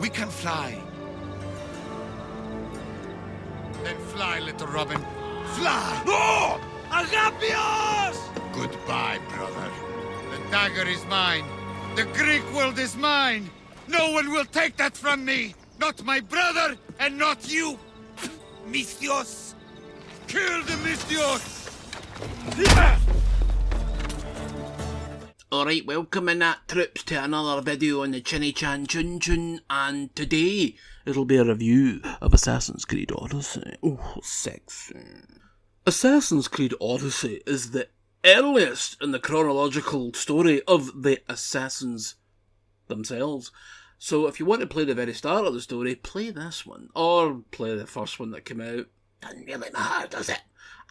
We can fly. Then fly, little Robin. Fly! No! Agapios! Goodbye, brother. The dagger is mine. The Greek world is mine. No one will take that from me. Not my brother, and not you. Misthios. Kill the Misthios. Alright, welcome in that troops to another video on the Chinny Chan Chun Chun, and today it'll be a review of Assassin's Creed Odyssey. Oh, sexy. Assassin's Creed Odyssey is the earliest in the chronological story of the Assassins themselves. So if you want to play the very start of the story, play this one, or play the first one that came out. Doesn't really matter, does it?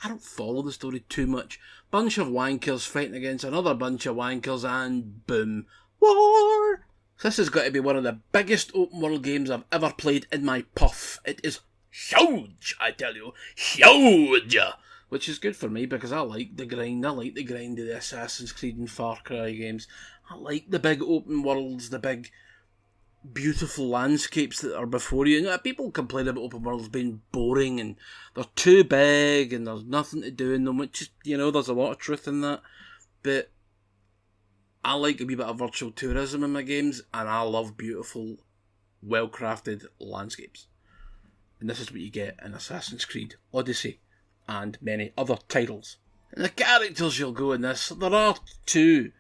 I don't follow the story too much. Bunch of wankers fighting against another bunch of wankers, and boom, war! This has got to be one of the biggest open world games I've ever played in my puff. It is huge, I tell you. Huge! Which is good for me because I like the grind. I like the grind of the Assassin's Creed and Far Cry games. I like the big open worlds, the big beautiful landscapes that are before you. And people complain about open worlds being boring and they're too big and there's nothing to do in them, which is, there's a lot of truth in that. But I like a wee bit of virtual tourism in my games, and I love beautiful, well-crafted landscapes. And this is what you get in Assassin's Creed Odyssey and many other titles. And the characters you'll go in this, there are two.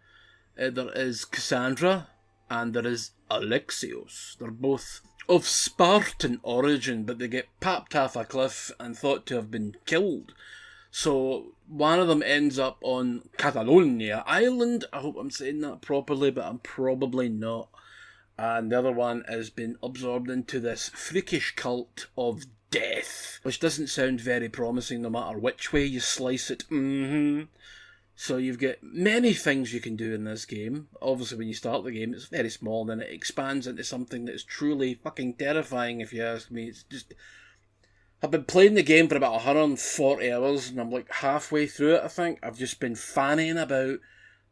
There is Cassandra and there is Alexios. They're both of Spartan origin, but they get papped off a cliff and thought to have been killed. So one of them ends up on Catalonia Island. I hope I'm saying that properly, but I'm probably not. And the other one has been absorbed into this freakish cult of death, which doesn't sound very promising no matter which way you slice it. So you've got many things you can do in this game. Obviously when you start the game it's very small, then it expands into something that is truly fucking terrifying if you ask me. It's just... I've been playing the game for about 140 hours and I'm like halfway through it, I think. I've just been fanning about,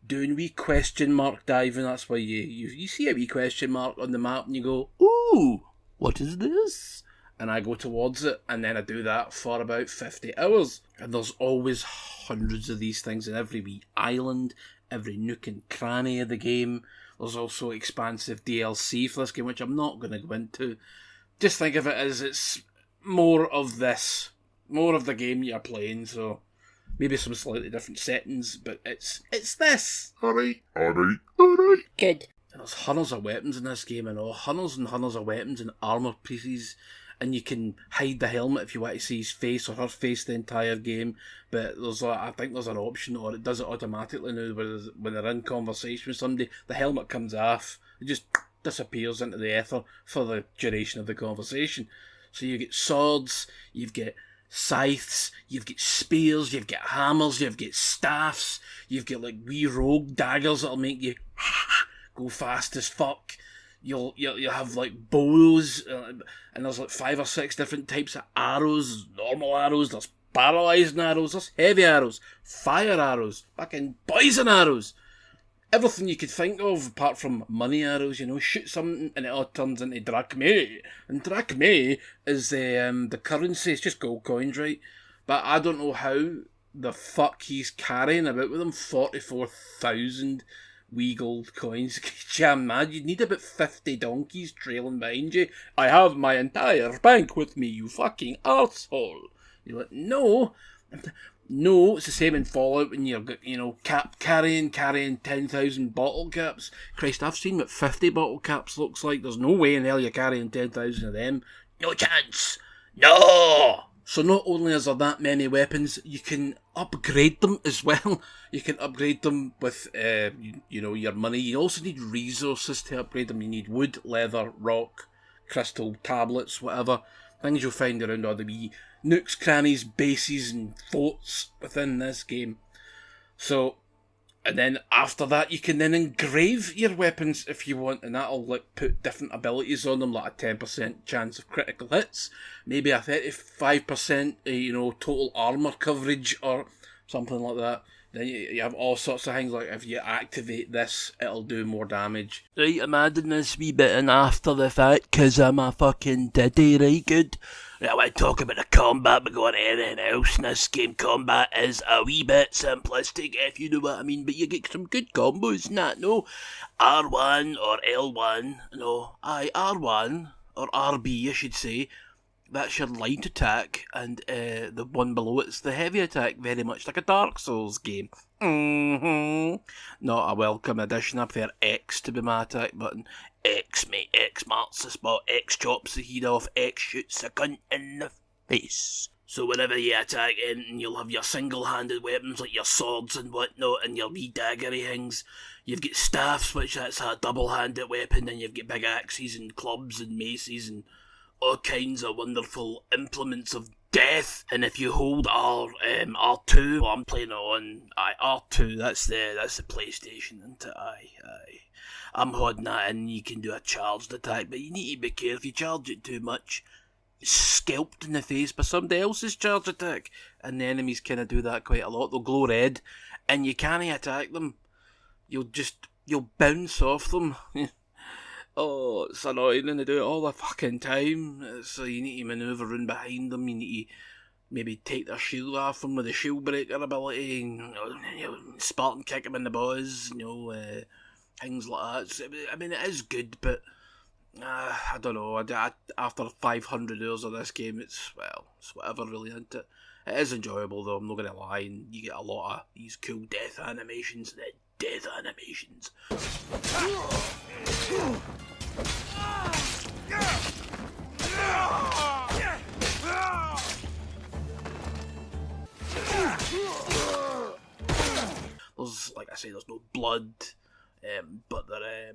doing wee question mark diving. That's why you see a wee question mark on the map and you go, ooh, what is this? And I go towards it, and then I do that for about 50 hours. And there's always hundreds of these things in every wee island, every nook and cranny of the game. There's also expansive DLC for this game, which I'm not going to go into. Just think of it as it's more of this, more of the game you're playing, so maybe some slightly different settings, but it's this. Alright. Good. And there's hundreds of weapons in this game, and hundreds of weapons and armour pieces. And you can hide the helmet if you want to see his face or her face the entire game. But I think there's an option, or it does it automatically now, when they're in conversation with somebody, the helmet comes off. It just disappears into the ether for the duration of the conversation. So you get swords, you've got scythes, you've got spears, you've got hammers, you've got staffs, you've got like wee rogue daggers that'll make you go fast as fuck. You'll have like bows, and there's like 5 or 6 different types of arrows. Normal arrows, there's paralysing arrows, there's heavy arrows, fire arrows, fucking poison arrows. Everything you could think of apart from money arrows, shoot something and it all turns into drachmae. And drachmae is the currency, it's just gold coins, right? But I don't know how the fuck he's carrying about with him 44,000 wee gold coins. Jam mad, you'd need about 50 donkeys trailing behind you. I have my entire bank with me, you fucking arsehole. You're like, no, it's the same in Fallout when you're, carrying 10,000 bottle caps. Christ, I've seen what 50 bottle caps looks like. There's no way in hell you're carrying 10,000 of them. No chance. No! So not only is there that many weapons, you can upgrade them as well. You can upgrade them with, your money. You also need resources to upgrade them. You need wood, leather, rock, crystal, tablets, whatever. Things you'll find around all the wee nooks, crannies, bases and forts within this game. So, and then after that you can then engrave your weapons if you want, and that'll put different abilities on them, like a 10% chance of critical hits, maybe a 35% total armour coverage or something like that. Then you have all sorts of things, like if you activate this, it'll do more damage. Right, I'm adding this wee bit in after the fact, cause I'm a fucking diddy, right, good? Right, I want to talk about the combat before anything else. In this game, combat is a wee bit simplistic, if you know what I mean, but you get some good combos and that, no? R1 or L1, no, R1, or RB, I should say. That's your light attack, and the one below it's the heavy attack, very much like a Dark Souls game. Not a welcome addition. I prefer X to be my attack button. X, mate. X marks the spot. X chops the heat off. X shoots a cunt in the face. So whenever you attack in, you'll have your single-handed weapons like your swords and whatnot, and your wee daggery things. You've got staffs, which that's a double-handed weapon, and you've got big axes and clubs and maces and all kinds of wonderful implements of death. And if you hold R2, well, I'm playing on R2. That's the PlayStation, isn't it? Aye. I'm holding that in. You can do a charged attack, but you need to be careful. If you charge it too much, it's scalped in the face by somebody else's charge attack, and the enemies kind of do that quite a lot. They'll glow red, and you can't attack them. You'll bounce off them. Oh, it's annoying, and they do it all the fucking time. So you need to manoeuvre in behind them. You need to maybe take their shield off them with the shield breaker ability. And, Spartan kick them in the balls. Things like that. So, I mean, it is good, but I don't know. After 500 hours of this game, it's whatever, really, isn't it? It is enjoyable, though. I'm not gonna lie. And you get a lot of these cool death animations. There's like I say, there's no blood, but there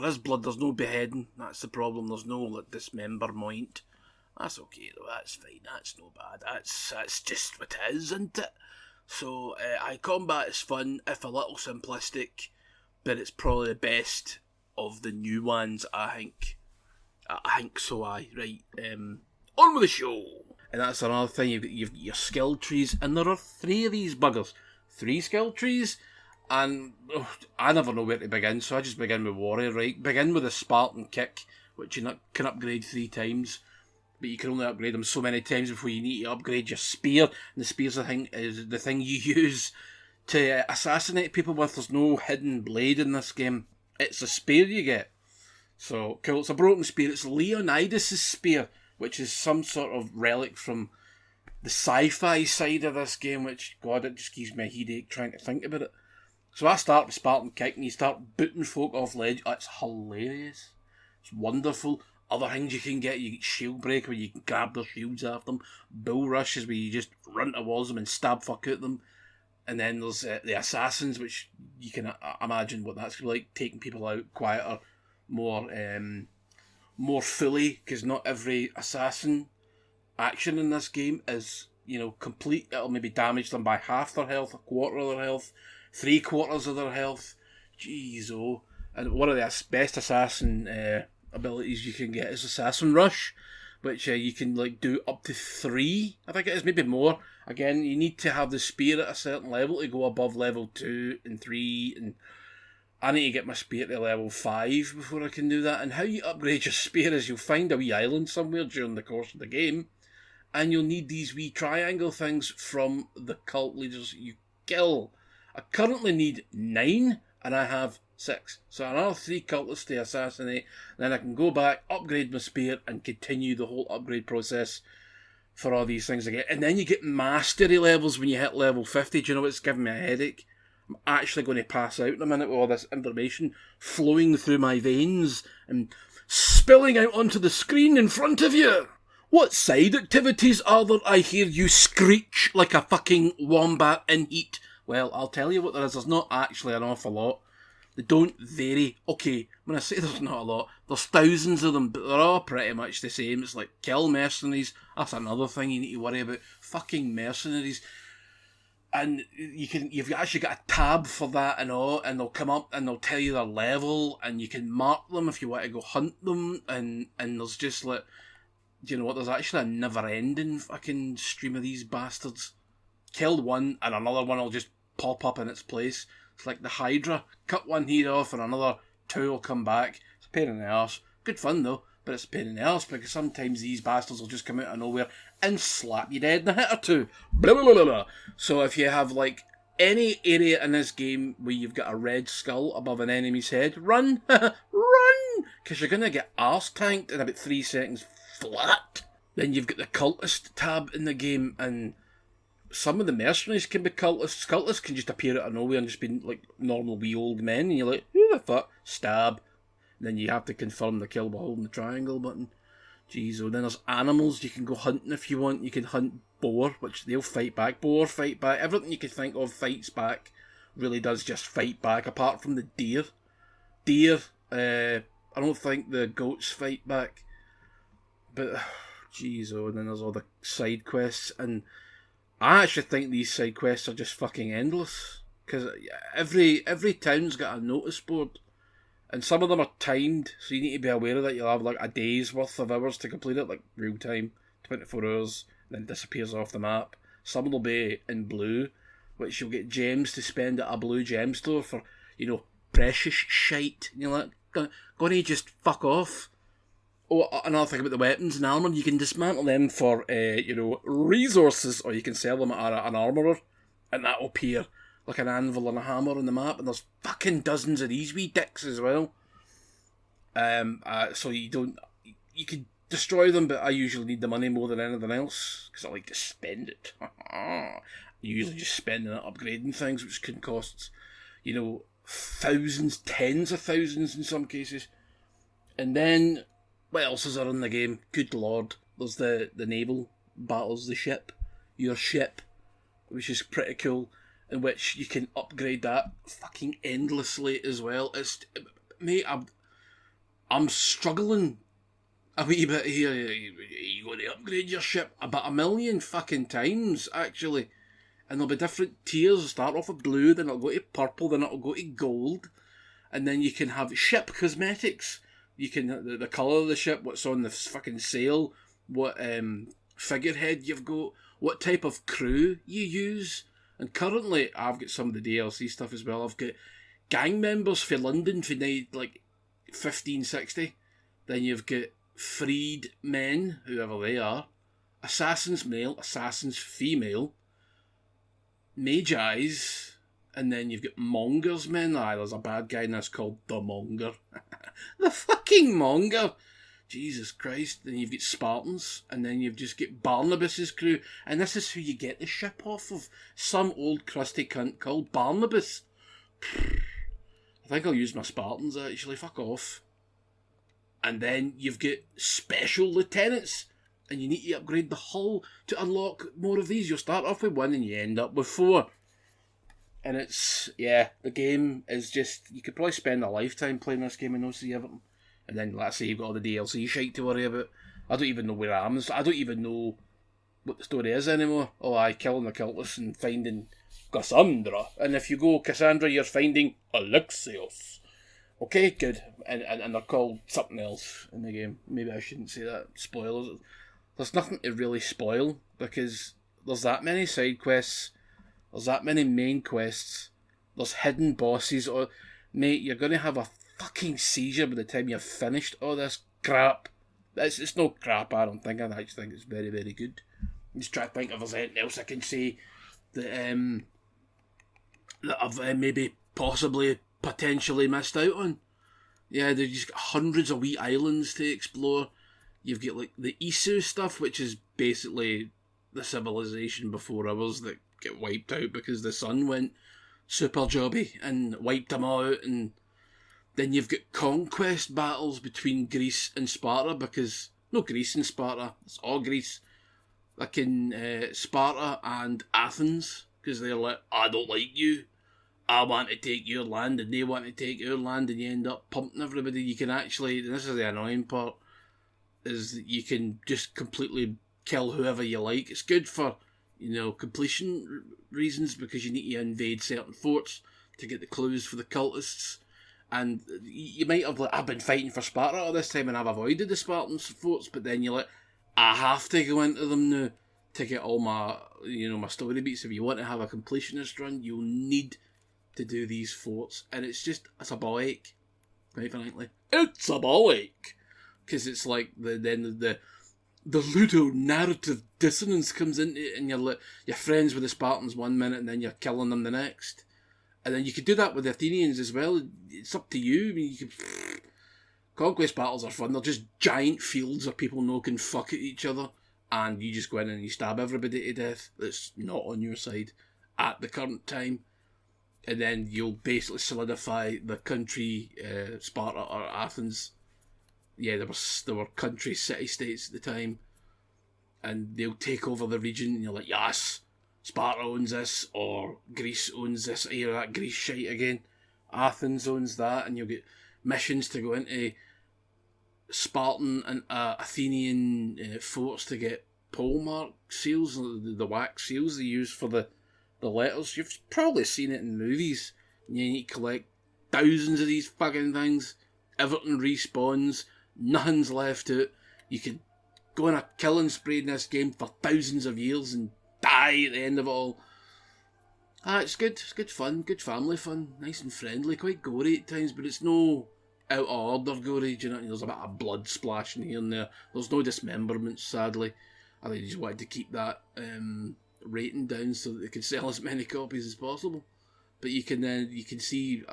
is blood. There's no beheading. That's the problem. There's no dismemberment. That's okay though. That's fine. That's no bad. That's just what it is, isn't it? So, combat is fun, if a little simplistic, but it's probably the best of the new ones, I think. I think so, right. On with the show! And that's another thing, you've got your skill trees, and there are 3 of these buggers. 3 skill trees, and I never know where to begin, so I just begin with Warrior, right? Begin with a Spartan kick, which you can upgrade 3 times. But you can only upgrade them so many times before you need to upgrade your spear. And the spear's the thing you use to assassinate people with. There's no hidden blade in this game. It's a spear you get. So, cool. It's a broken spear. It's Leonidas' spear, which is some sort of relic from the sci-fi side of this game, which, God, it just gives me a headache trying to think about it. So I start with Spartan Kick, and you start booting folk off ledge. Oh, it's hilarious. It's wonderful. Other things you can get Shield Breaker, where you can grab their shields after them. Bull Rush is where you just run towards them and stab fuck at them. And then there's the Assassins, which you can imagine what that's like, taking people out quieter, more fully, because not every assassin action in this game is, complete. It'll maybe damage them by half their health, a quarter of their health, 3/4 of their health. Jeez, oh. And one of the best assassin abilities you can get is Assassin Rush, which you can do up to 3, I think it is, maybe more. Again, you need to have the spear at a certain level to go above level 2 and 3, and I need to get my spear to level 5 before I can do that. And how you upgrade your spear is you'll find a wee island somewhere during the course of the game, and you'll need these wee triangle things from the cult leaders you kill. I currently need 9, and I have 6. So another 3 cultists to assassinate, then I can go back, upgrade my spear, and continue the whole upgrade process for all these things again. And then you get mastery levels when you hit level 50. Do you know what's giving me a headache? I'm actually going to pass out in a minute with all this information flowing through my veins and spilling out onto the screen in front of you. What side activities are there? I hear you screech like a fucking wombat in heat. Well, I'll tell you what there is. There's not actually an awful lot. They don't vary. Okay, when I say there's not a lot, there's thousands of them, but they're all pretty much the same. It's like kill mercenaries. That's another thing you need to worry about. Fucking mercenaries. And you've actually got a tab for that and all, and they'll come up and they'll tell you their level, and you can mark them if you want to go hunt them, and there's just do you know what, there's actually a never-ending fucking stream of these bastards. Killed one, and another one will just pop up in its place. It's like the Hydra. Cut one head off and another two will come back. It's a pain in the arse. Good fun though, but it's a pain in the arse because sometimes these bastards will just come out of nowhere and slap you dead in a hit or two. Blah, blah, blah, blah. So if you have like any area in this game where you've got a red skull above an enemy's head, run! Run! Because you're going to get arse tanked in about 3 seconds flat. Then you've got the cultist tab in the game, and some of the mercenaries can be cultists. Cultists can just appear out of nowhere and just be like normal wee old men, and you're like, who the fuck? Stab. And then you have to confirm the kill by holding the triangle button. Jeez, oh, then there's animals. You can go hunting if you want. You can hunt boar, which they'll fight back. Boar fight back. Everything you can think of fights back. Really does just fight back, apart from the deer. Deer, I don't think the goats fight back. But, jeez, oh, and then there's all the side quests. And I actually think these side quests are just fucking endless. Because every town's got a notice board. And some of them are timed, so you need to be aware of that. You'll have like a day's worth of hours to complete it, like real time, 24 hours, then it disappears off the map. Some will be in blue, which you'll get gems to spend at a blue gem store for, precious shite. And you're like, gonna just fuck off. Oh, another thing about the weapons and armour, you can dismantle them for, resources, or you can sell them at an armourer, and that'll appear like an anvil and a hammer on the map, and there's fucking dozens of these wee dicks as well. So you can destroy them, but I usually need the money more than anything else, because I like to spend it. Usually just spending it upgrading things, which can cost, thousands, tens of thousands in some cases. And then, what else is there in the game? Good lord. There's the naval battles, your ship, which is pretty cool, in which you can upgrade that fucking endlessly as well. Mate, I'm struggling a wee bit here. You got to upgrade your ship about 1,000,000 fucking times, actually. And there'll be different tiers. Start off with blue, then it'll go to purple, then it'll go to gold. And then you can have ship cosmetics. You can, the colour of the ship, what's on the fucking sail, what figurehead you've got, what type of crew you use. And currently, I've got some of the DLC stuff as well. I've got gang members for London for night, like 1560. Then you've got freed men, whoever they are. Assassins male, assassins female. Magis. And then you've got mongers men. There's a bad guy in this called the Monger. The fucking Monger! Jesus Christ. Then you've got Spartans, and then you've just got Barnabas's crew, and this is who you get the ship off of. Some old crusty cunt called Barnabas. I think I'll use my Spartans, actually. Fuck off. And then you've got special lieutenants, and you need to upgrade the hull to unlock more of these. You'll start off with 1 and you end up with 4. And the game is just, you could probably spend a lifetime playing this game and not see everything. And then, let's say you've got all the DLC shite to worry about. I don't even know where I am. I don't even know what the story is anymore. Killing the cultists and finding Cassandra. And if you go Cassandra, you're finding Alexios. Okay, good. And they're called something else in the game. Maybe I shouldn't say that. Spoilers. There's nothing to really spoil, because there's that many side quests. There's that many main quests. There's hidden bosses. Mate, you're going to have a fucking seizure by the time you've finished all this crap. It's no crap, I don't think. I actually think it's very, very good. I'm just trying to think if there's anything else I can say that I've maybe possibly potentially missed out on. Yeah, they've just got hundreds of wee islands to explore. You've got like the Isu stuff, which is basically the civilization before ours that get wiped out because the sun went super jobby and wiped them all out. And then you've got conquest battles between Greece and Sparta, because no, Greece and Sparta, it's all Greece. Like in Sparta and Athens, because they're like, I don't like you, I want to take your land, and they want to take your land, and you end up pumping everybody. You can actually, and this is the annoying part, is that you can just completely kill whoever you like. It's good for, completion reasons, because you need to invade certain forts to get the clues for the cultists. And you might have I've been fighting for Sparta all this time and I've avoided the Spartan forts, but then you're like, I have to go into them now to get all my my story beats, if you want to have a completionist run, you'll need to do these forts, and it's a ball ache, quite frankly. It's a ball ache, because it's like the Ludo narrative dissonance comes into it, and you're friends with the Spartans 1 minute, and then you're killing them the next. And then you could do that with the Athenians as well. It's up to you. I mean, conquest battles are fun. They're just giant fields of people can fuck at each other, and you just go in and you stab everybody to death that's not on your side at the current time. And then you'll basically solidify the country, Sparta or Athens. Yeah, there were country city-states at the time, and they'll take over the region, and you're like, yes, Sparta owns this, or Greece owns this area, that Greece shite again. Athens owns that, and you'll get missions to go into Spartan and Athenian forts to get polemark seals, the wax seals they use for the letters. You've probably seen it in movies. You need to collect thousands of these fucking things. Everything respawns. Nothing's left out. You can go on a killing spree in this game for thousands of years and die at the end of it all. It's good. It's good fun. Good family fun. Nice and friendly. Quite gory at times, but it's no out of order gory. Do you know? There's a bit of blood splashing here and there. There's no dismemberments, sadly. I think they just wanted to keep that rating down so that they could sell as many copies as possible. But you can see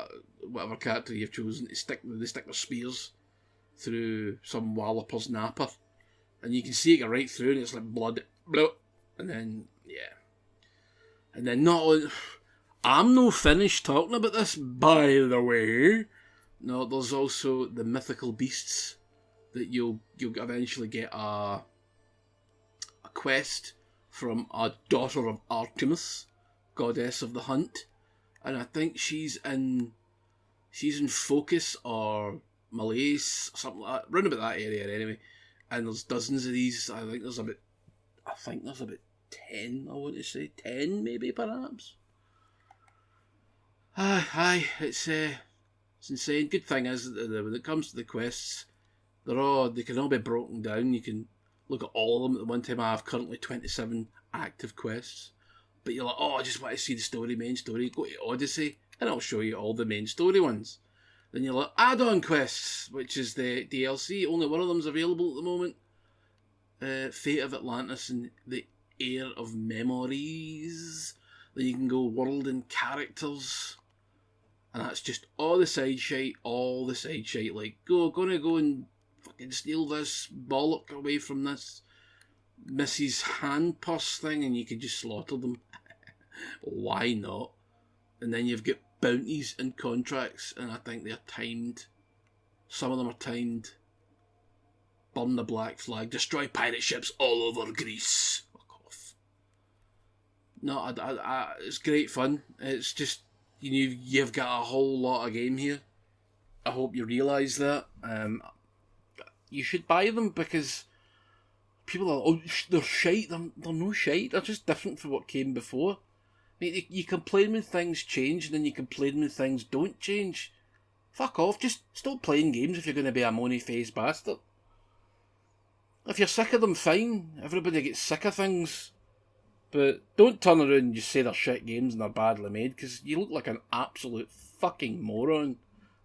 whatever character you've chosen, they stick their spears through some walloper's napper, and you can see it go right through, and it's like blood, and then not only, I'm no finished talking about this, by the way. No, there's also the mythical beasts that you'll eventually get a quest from a daughter of Artemis, goddess of the hunt, and I think she's in Focus or Malaise, something like that, round about that area anyway. And there's dozens of these. I think there's about 10, I want to say 10 maybe, perhaps. It's insane. Good thing is that when it comes to the quests, they can all be broken down. You can look at all of them at the one time. I have currently 27 active quests. But you're like, I just want to see the main story. Go to Odyssey, and I'll show you all the main story ones. Then you're like, add-on quests, which is the DLC. Only one of them's available at the moment. Fate of Atlantis and the Heir of Memories. Then you can go World and Characters. And that's just all the side shite. Like, gonna go and fucking steal this bollock away from this Mrs. Hand Purse thing, and you can just slaughter them. Why not? And then you've got bounties and contracts, and I think they're timed. Some of them are timed. Burn the black flag, destroy pirate ships all over Greece. Fuck off. No, it's great fun. It's just, you've got a whole lot of game here. I hope you realise that. You should buy them, because people are, they're shite. They're no shite. They're just different from what came before. I mean, you complain when things change, and then you complain when things don't change. Fuck off. Just stop playing games if you're going to be a money-faced bastard. If you're sick of them, fine. Everybody gets sick of things. But don't turn around and just say they're shit games and they're badly made, because you look like an absolute fucking moron.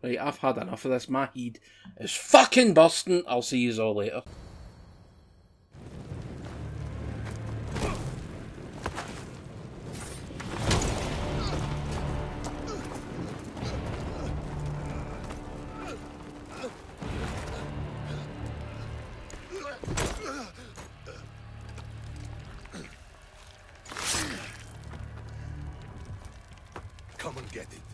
Right, I've had enough of this. My head is fucking bursting. I'll see yous all later. Come and get it.